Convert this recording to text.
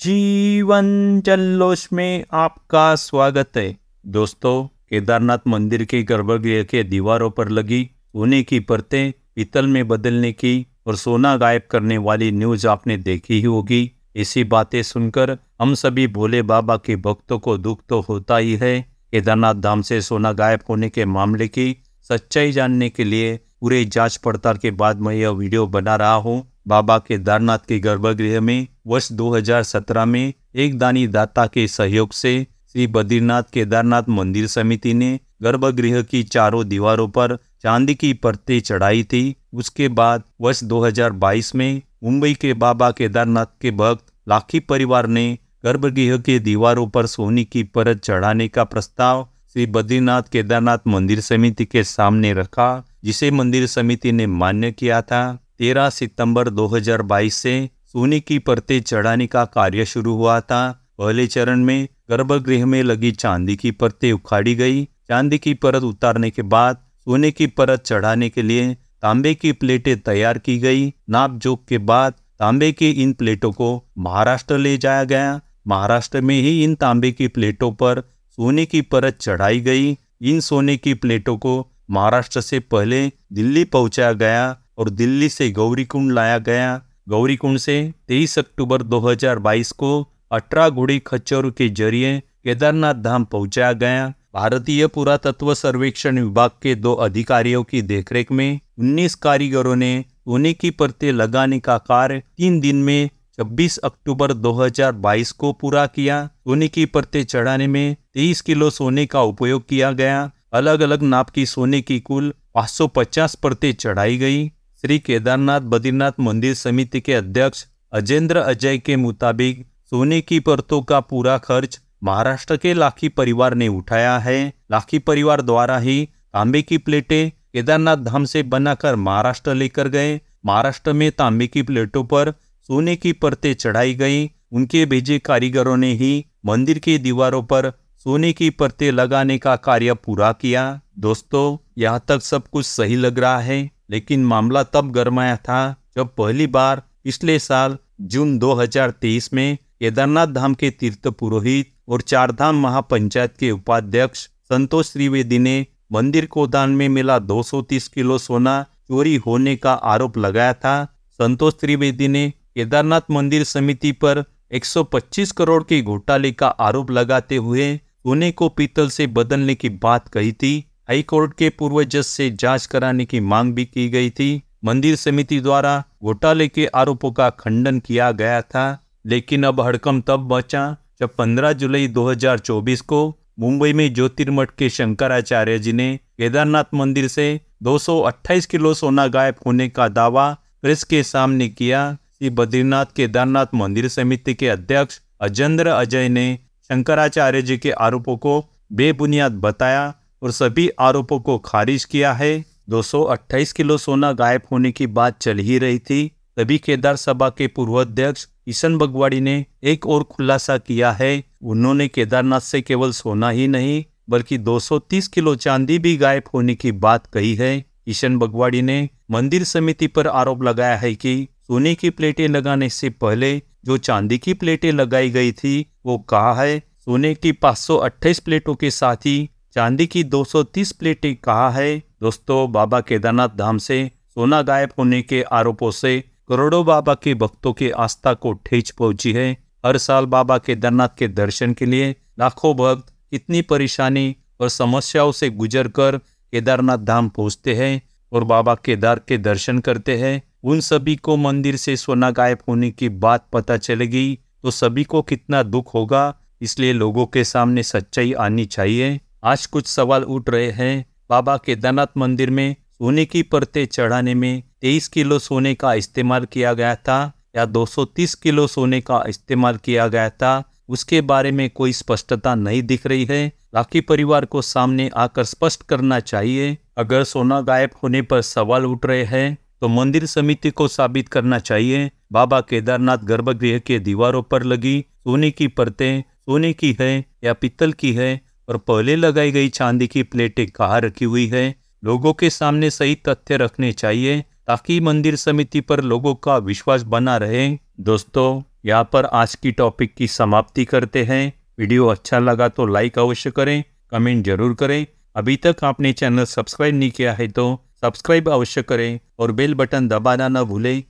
जीवन जल्लोष में आपका स्वागत है। दोस्तों, केदारनाथ मंदिर के गर्भगृह के दीवारों पर लगी सोने की परतें पीतल में बदलने की और सोना गायब करने वाली न्यूज आपने देखी ही होगी। ऐसी बातें सुनकर हम सभी भोले बाबा के भक्तों को दुख तो होता ही है। केदारनाथ धाम से सोना गायब होने के मामले की सच्चाई जानने के लिए पूरे जांच पड़ताल के बाद मैं यह वीडियो बना रहा हूँ। बाबा केदारनाथ के गर्भगृह में वर्ष 2017 में एक दानी दाता के सहयोग से श्री बद्रीनाथ केदारनाथ मंदिर समिति ने गर्भगृह की चारों दीवारों पर चांदी की परतें चढ़ाई थी। उसके बाद वर्ष 2022 में मुंबई के बाबा केदारनाथ के भक्त लाखी परिवार ने गर्भगृह के दीवारों पर सोने की परत चढ़ाने का प्रस्ताव श्री बद्रीनाथ केदारनाथ मंदिर समिति के सामने रखा, जिसे मंदिर समिति ने मान्य किया था। 13 सितंबर 2022 से सोने की परतें चढ़ाने का कार्य शुरू हुआ था। पहले चरण में गर्भगृह में लगी चांदी की परतें उखाड़ी गई। चांदी की परत उतारने के बाद सोने की परत चढ़ाने के लिए तांबे की प्लेटें तैयार की गई। नाप जोख के बाद तांबे की इन प्लेटों को महाराष्ट्र ले जाया गया। महाराष्ट्र में ही इन तांबे की प्लेटों पर सोने की परत चढ़ाई गई। इन सोने की प्लेटों को महाराष्ट्र से पहले दिल्ली पहुंचाया गया और दिल्ली से गौरीकुंड लाया गया। गौरीकुंड से 23 अक्टूबर 2022 को 18 घोड़ी खच्चरों के जरिए केदारनाथ धाम पहुंचाया गया। भारतीय पुरातत्व सर्वेक्षण विभाग के 2 अधिकारियों की देखरेख में 19 कारीगरों ने सोने की परतें लगाने का कार्य 3 दिन में 26 अक्टूबर 2022 को पूरा किया। सोने की परतें चढ़ाने में 23 किलो सोने का उपयोग किया गया। अलग अलग नाप की सोने की कुल 550 परतें चढ़ाई गई। श्री केदारनाथ बद्रीनाथ मंदिर समिति के अध्यक्ष अजेंद्र अजय के मुताबिक सोने की परतों का पूरा खर्च महाराष्ट्र के लाखी परिवार ने उठाया है। लाखी परिवार द्वारा ही तांबे की प्लेटें केदारनाथ धाम से बनाकर महाराष्ट्र लेकर गए। महाराष्ट्र में तांबे की प्लेटों पर सोने की परतें चढ़ाई गई। उनके भेजे कारीगरों ने ही मंदिर की दीवारों पर सोने की परतें लगाने का कार्य पूरा किया। दोस्तों, यहाँ तक सब कुछ सही लग रहा है, लेकिन मामला तब गरमाया था जब पहली बार पिछले साल जून 2023 में केदारनाथ धाम के तीर्थ पुरोहित और चारधाम महापंचायत के उपाध्यक्ष संतोष त्रिवेदी ने मंदिर गोदान में मिला 230 किलो सोना चोरी होने का आरोप लगाया था। संतोष त्रिवेदी ने केदारनाथ मंदिर समिति पर 125 करोड़ के घोटाले का आरोप लगाते हुए सोने को पीतल से बदलने की बात कही थी। हाई कोर्ट के पूर्व जज से जांच कराने की मांग भी की गई थी। मंदिर समिति द्वारा घोटाले के आरोपों का खंडन किया गया था, लेकिन अब हड़कंप तब मचा जब 15 जुलाई 2024 को मुंबई में ज्योतिर्मठ के शंकराचार्य जी ने केदारनाथ मंदिर से 228 किलो सोना गायब होने का दावा प्रेस के सामने किया। श्री बद्रीनाथ केदारनाथ मंदिर समिति के अध्यक्ष अजेंद्र अजय ने शंकराचार्य जी के आरोपों को बेबुनियाद बताया और सभी आरोपों को खारिज किया है। 228 किलो सोना गायब होने की बात चल ही रही थी, तभी केदार सभा के पूर्व अध्यक्ष किशन बगवाड़ी ने एक और खुलासा किया है। उन्होंने केदारनाथ से केवल सोना ही नहीं बल्कि 230 किलो चांदी भी गायब होने की बात कही है। किशन बगवाड़ी ने मंदिर समिति पर आरोप लगाया है कि सोने की प्लेटें लगाने से पहले जो चांदी की प्लेटें लगाई गई थी वो कहाँ है। सोने की 528 प्लेटों के साथ ही चांदी की 230 प्लेटें कहाँ है। दोस्तों, बाबा केदारनाथ धाम से सोना गायब होने के आरोपों से करोड़ों बाबा के भक्तों की आस्था को ठेस पहुंची है। हर साल बाबा केदारनाथ के दर्शन के लिए लाखों भक्त कितनी परेशानी और समस्याओं से गुजरकर केदारनाथ धाम पहुंचते हैं और बाबा केदार के दर्शन करते हैं। उन सभी को मंदिर से सोना गायब होने की बात पता चलेगी तो सभी को कितना दुख होगा। इसलिए लोगों के सामने सच्चाई आनी चाहिए। आज कुछ सवाल उठ रहे हैं, बाबा केदारनाथ मंदिर में सोने की परतें चढ़ाने में 23 किलो सोने का इस्तेमाल किया गया था या 230 किलो सोने का इस्तेमाल किया गया था, उसके बारे में कोई स्पष्टता नहीं दिख रही है। लाखी परिवार को सामने आकर स्पष्ट करना चाहिए। अगर सोना गायब होने पर सवाल उठ रहे हैं तो मंदिर समिति को साबित करना चाहिए बाबा केदारनाथ गर्भगृह के दीवारों पर लगी सोने की परतें सोने की है या पीतल की है और पहले लगाई गई चांदी की प्लेटें कहाँ रखी हुई है। लोगों के सामने सही तथ्य रखने चाहिए ताकि मंदिर समिति पर लोगों का विश्वास बना रहे। दोस्तों, यहाँ पर आज की टॉपिक की समाप्ति करते हैं। वीडियो अच्छा लगा तो लाइक अवश्य करें, कमेंट जरूर करें। अभी तक आपने चैनल सब्सक्राइब नहीं किया है तो सब्सक्राइब अवश्य करें और बेल बटन दबाना न भूलें